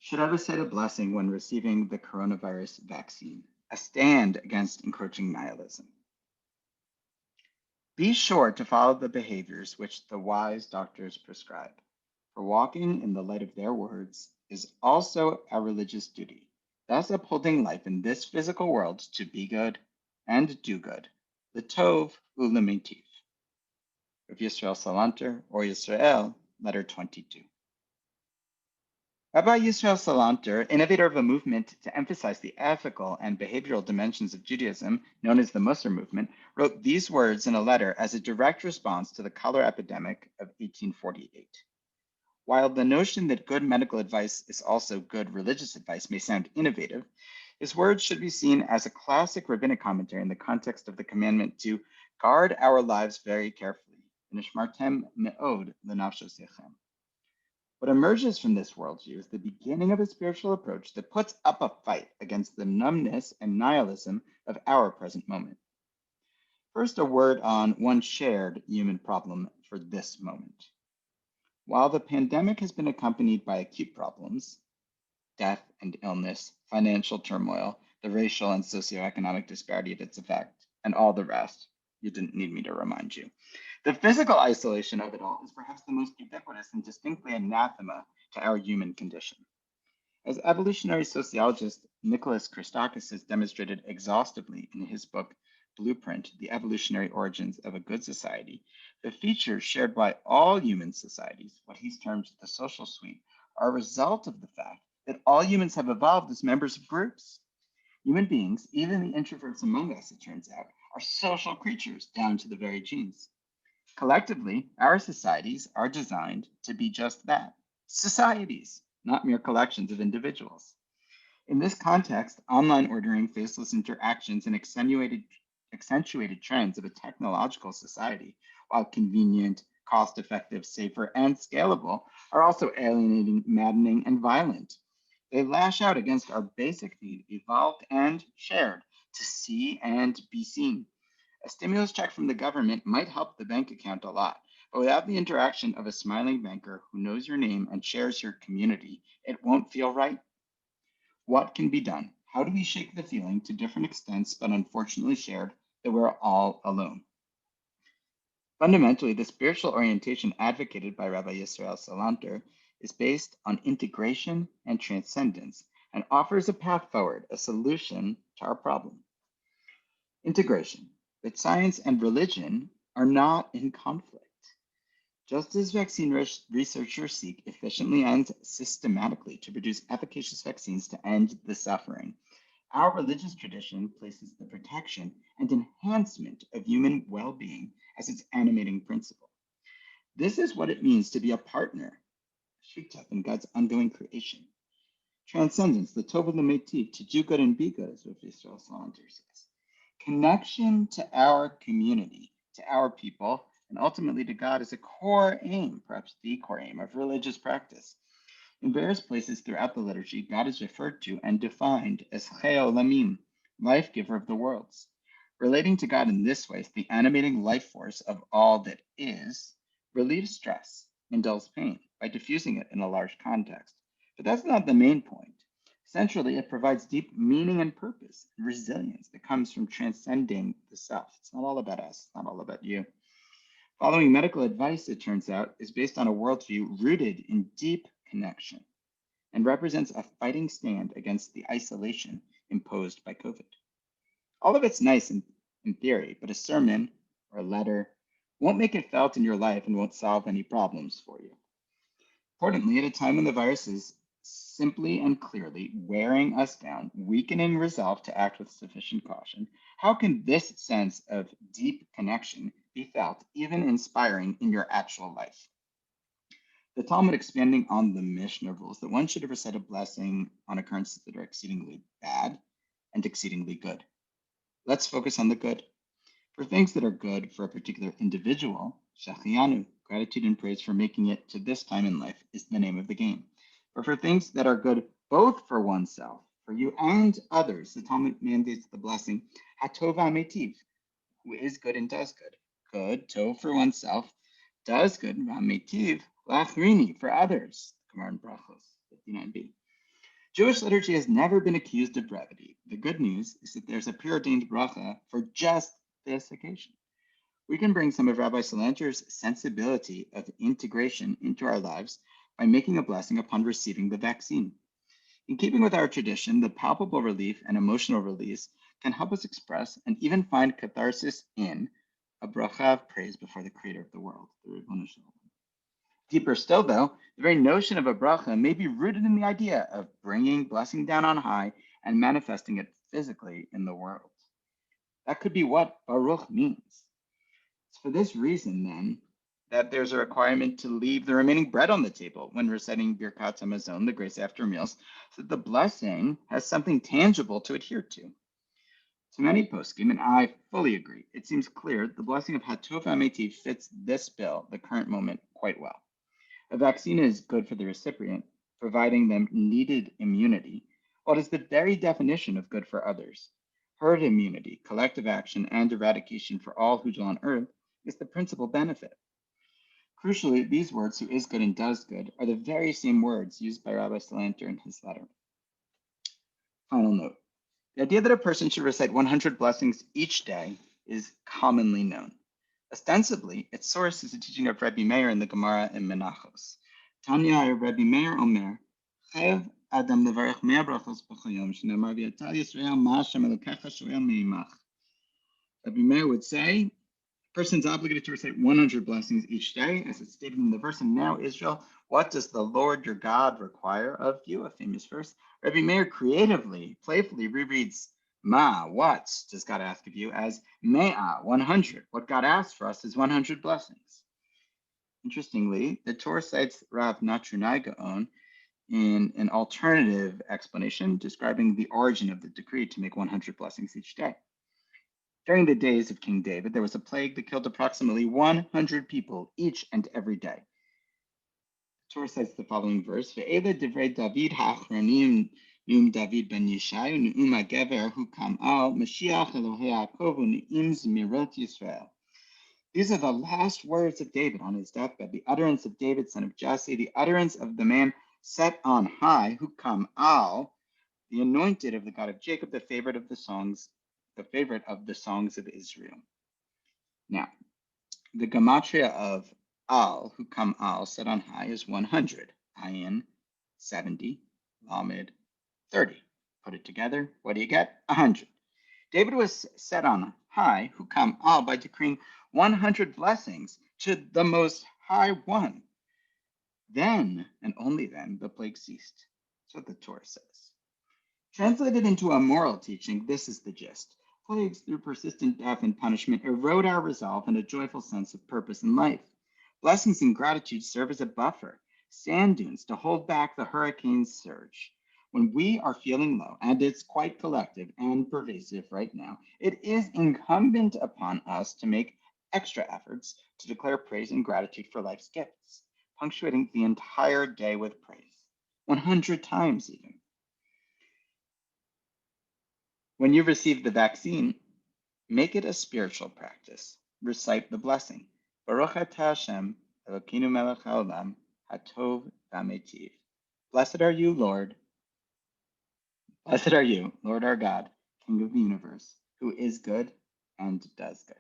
Should I recite a blessing when receiving the coronavirus vaccine? A stand against encroaching nihilism. Be sure to follow the behaviors which the wise doctors prescribe, for walking in the light of their words is also our religious duty, thus upholding life in this physical world to be good and do good. The Tov Ulamitiv. Of Yisrael Salanter or Yisrael, letter 22. Rabbi Yisrael Salanter, innovator of a movement to emphasize the ethical and behavioral dimensions of Judaism, known as the Musar movement, wrote these words in a letter as a direct response to the cholera epidemic of 1848. While the notion that good medical advice is also good religious advice may sound innovative, his words should be seen as a classic rabbinic commentary in the context of the commandment to guard our lives very carefully. Nishmartem me'od lenafshosechem. What emerges from this worldview is the beginning of a spiritual approach that puts up a fight against the numbness and nihilism of our present moment. First, a word on one shared human problem for this moment. While the pandemic has been accompanied by acute problems, death and illness, financial turmoil, the racial and socioeconomic disparity of its effect, and all the rest, you didn't need me to remind you. The physical isolation of it all is perhaps the most ubiquitous and distinctly anathema to our human condition. As evolutionary sociologist Nicholas Christakis has demonstrated exhaustively in his book Blueprint, The Evolutionary Origins of a Good Society, the features shared by all human societies, what he's termed the social suite, are a result of the fact that all humans have evolved as members of groups. Human beings, even the introverts among us, it turns out, are social creatures down to the very genes. Collectively, our societies are designed to be just that, societies, not mere collections of individuals. In this context, online ordering, faceless interactions, and accentuated trends of a technological society, while convenient, cost-effective, safer, and scalable, are also alienating, maddening, and violent. They lash out against our basic need, evolved and shared, to see and be seen. A stimulus check from the government might help the bank account a lot, but without the interaction of a smiling banker who knows your name and shares your community, it won't feel right. What can be done? How do we shake the feeling to different extents, but unfortunately shared, that we're all alone? Fundamentally, the spiritual orientation advocated by Rabbi Yisrael Salanter is based on integration and transcendence and offers a path forward, a solution to our problem. Integration, that science and religion are not in conflict. Just as vaccine researchers seek efficiently and systematically to produce efficacious vaccines to end the suffering, our religious tradition places the protection and enhancement of human well-being as its animating principle. This is what it means to be a partner, shutaf, in God's ongoing creation. Transcendence, the tov l'metiv, to do good and be good, as what Yisrael Salanter says. Connection to our community, to our people, and ultimately to God is a core aim, perhaps the core aim of religious practice. In various places throughout the liturgy, God is referred to and defined as Chei Olamim, life giver of the worlds. Relating to God in this way, the animating life force of all that is, relieves stress and dulls pain by diffusing it in a large context. But that's not the main point. Centrally, it provides deep meaning and purpose and resilience that comes from transcending the self. It's not all about us, it's not all about you. Following medical advice, it turns out, is based on a worldview rooted in deep connection and represents a fighting stand against the isolation imposed by COVID. All of it's nice in theory, but a sermon or a letter won't make it felt in your life and won't solve any problems for you. Importantly, at a time when the virus is simply and clearly wearing us down, weakening resolve to act with sufficient caution, how can this sense of deep connection be felt, even inspiring in your actual life? The Talmud, expanding on the Mishnah, rules that one should recite a blessing on occurrences that are exceedingly bad and exceedingly good. Let's focus on the good. For things that are good for a particular individual, Shachianu, gratitude and praise for making it to this time in life, is the name of the game. But for things that are good both for oneself, for you and others, the Talmud mandates the blessing, Hatova Metiv, who is good and does good. Good, Tov for oneself, does good, Metiv, Lachrini, for others, Gemara in Brachos, 59b. Jewish liturgy has never been accused of brevity. The good news is that there's a preordained bracha for just this occasion. We can bring some of Rabbi Salanter's sensibility of integration into our lives by making a blessing upon receiving the vaccine. In keeping with our tradition, the palpable relief and emotional release can help us express and even find catharsis in a bracha of praise before the creator of the world, the Ribono Shel Olam. Deeper still, though, the very notion of a bracha may be rooted in the idea of bringing blessing down on high and manifesting it physically in the world. That could be what Baruch means. It's for this reason, then, that there's a requirement to leave the remaining bread on the table when reciting Birkat Hamazon, the grace after meals, so that the blessing has something tangible to adhere to. To many poskim, and I fully agree, it seems clear the blessing of Hatov HaMeitiv fits this bill, the current moment, quite well. A vaccine is good for the recipient, providing them needed immunity, while it is the very definition of good for others. Herd immunity, collective action, and eradication for all who dwell on earth is the principal benefit. Crucially, these words, who is good and does good, are the very same words used by Rabbi Salanter in his letter. Final note. The idea that a person should recite 100 blessings each day is commonly known. Ostensibly, its source is a teaching of Rabbi Meir in the Gemara in Menachos. Tanya Rabbi Meir Omer, Chayav Adam levarech 100 brachos b'chol yom, shenemar v'yatal Yisrael ma Hashem Elokecha shoel me'imach. Rabbi Meir would say, a person is obligated to recite 100 blessings each day, as it's stated in the verse. And now, Israel, what does the Lord your God require of you? A famous verse. Rabbi Meir creatively, playfully rereads Ma, what does God ask of you, as Me'ah, 100. What God asks for us is 100 blessings. Interestingly, the Torah cites Rav Natrunai Gaon in an alternative explanation describing the origin of the decree to make 100 blessings each day. During the days of King David, there was a plague that killed approximately 100 people each and every day. The Torah cites the following verse: "Ve'ele divrei David ha'achronim Neum David ben Yishai Neum HaGever Hu Kam Al Mashiach Elohei Yaakov Neum Zmirot Yisrael." These are the last words of David on his deathbed, the utterance of David, son of Jesse, the utterance of the man set on high, Hu Kam Al, the anointed of the God of Jacob, the favorite of the songs of Israel. Now, the gematria of Al, Hu Kam Al, set on high, is 100. Ayin, 70, Lamed, 30. Put it together, what do you get? 100. David was set on high, Hu Kam Al, by decreeing 100 blessings to the Most High One. Then, and only then, the plague ceased. That's what the Torah says. Translated into a moral teaching, this is the gist. Plagues, through persistent death and punishment, erode our resolve and a joyful sense of purpose in life. Blessings and gratitude serve as a buffer, sand dunes to hold back the hurricane's surge. When we are feeling low, and it's quite collective and pervasive right now, it is incumbent upon us to make extra efforts to declare praise and gratitude for life's gifts, punctuating the entire day with praise, 100 times even. When you receive the vaccine, make it a spiritual practice. Recite the blessing. Baruch atah Hashem, Elokeinu melech haolam, hatov v'ameitiv. Blessed are you, Lord. Blessed are you, Lord our God, King of the universe, who is good and does good.